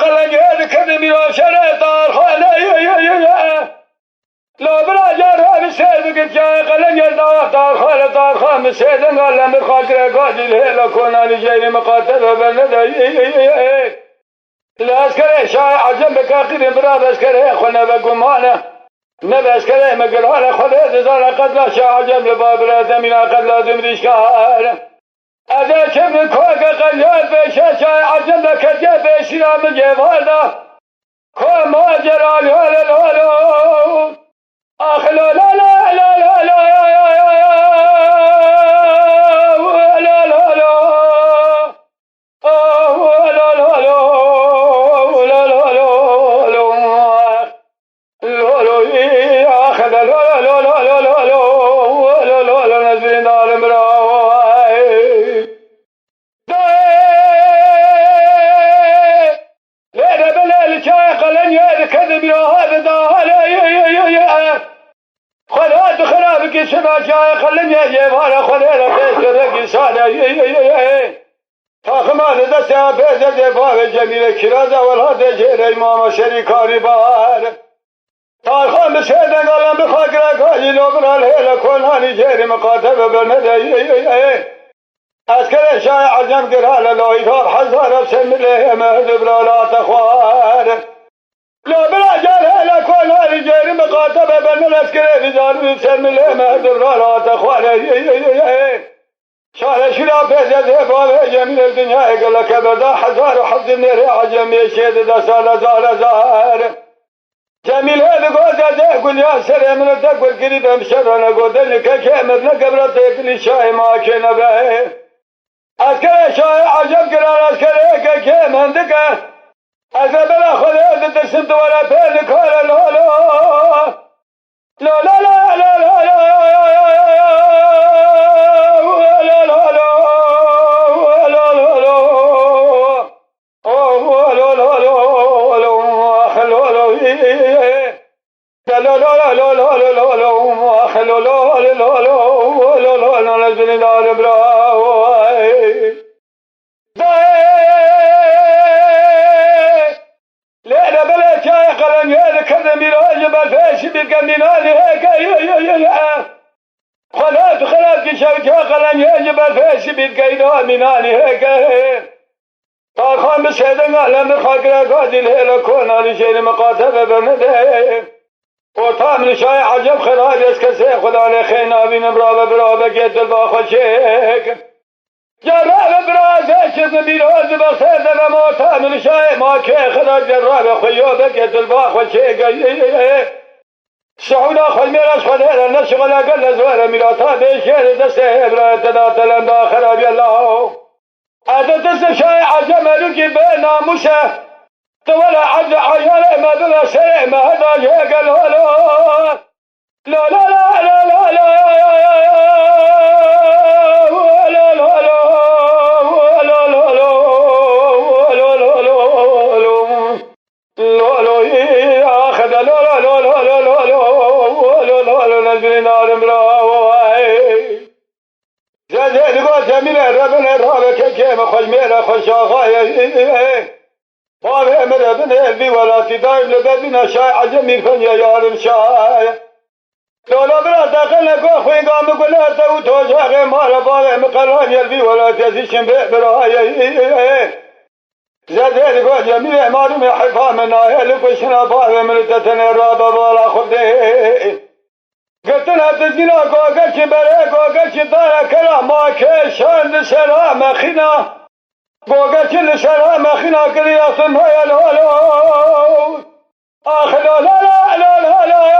قلنگه کردی میرا شره دار خانه لا براجر همی سر بگید جای قلنگه دار خانه سیدن قلن بخاطر قادی الهلا کنانی جیری مقاتل و بلده لاسکره شای عجم بکاقیر برا بسکره خونه بگمانه نبسکره مگران خوده دزار قدلا شای عجم لبابر زمین قدلا دمریشکار اگر کم کوک قلیان بشه شای عجم لکجه بشیرا مجیوالده که ماجرالی هلالالو آخلا لا لا لا لا لا شما جای خلنی یوارا خلیرا پیشتر گیسانه تاخمان دست آبیز دفاع جمیل کراز اولها دجیر امام شریکاری بار تاخان بسیدن قلن بخاکر کاجی لبرال هیلا کنانی جیری مقاتب برنده اسکر شای عجم گرال لایتاب حزار بسمیله مهد برالات خوار لبرا جرهلا کنانی جیری مقاتب برنده اسکر بزارو بسمیله مهد برالات خوار شال شلا پیزده بابه جمیل دنیای گلک برده حزار و حفظ نره عجمی شید ده سال زار جمیل هده گوزده گلیا سر من ده گل گریب همشرانه گوده نکه مدنه قبرت اکلی شای ماکه نبه اسکر شای عجب گران اسکر که منده که از بلا خوده دستم دواره پیر نکار لا لا لا لا لا لا لا مینانی هکه تاخان بسیدن علم خاکر قادی الهلا کنانی شیر مقاتب برنده و تامن شای عجب خراب از کسی خدا لخینا بینم برا بگید دل با خوشک جراب برازه چیز بیراز بسیدن اما تامن شای ما که خدا جراب خویو بگید دل با خوشک سعودا خوی میراش خدا نشغل اقل زوار میراتا بیشیر دست ابرات داتلن دا خرابی الله عدد دست شای عجم روکی به ناموسه دولا عجل عیال مدل سرع مهدا یقل هلا لا لا لا لا لا لا خوش میره خوش آقای بابه امره بنه البی ولاتی دایم لببین شای عجم میرکن یا یارم شای لولا برا داخل نکو خوینگام بگله تو توجاق مارا بابه مقران البی ولاتی ازیشن برای زده لگو جمیل معلوم حفا من ناهل کشنا بابه مرتتن رابا بالا خبده گتنا تزینا گوگرچ بره گوگرچ داره کرا ما که شاند سرا مخینا گوگرچ لسرا مخینا کریاسن های الهالو آخر لا لا لا لا لا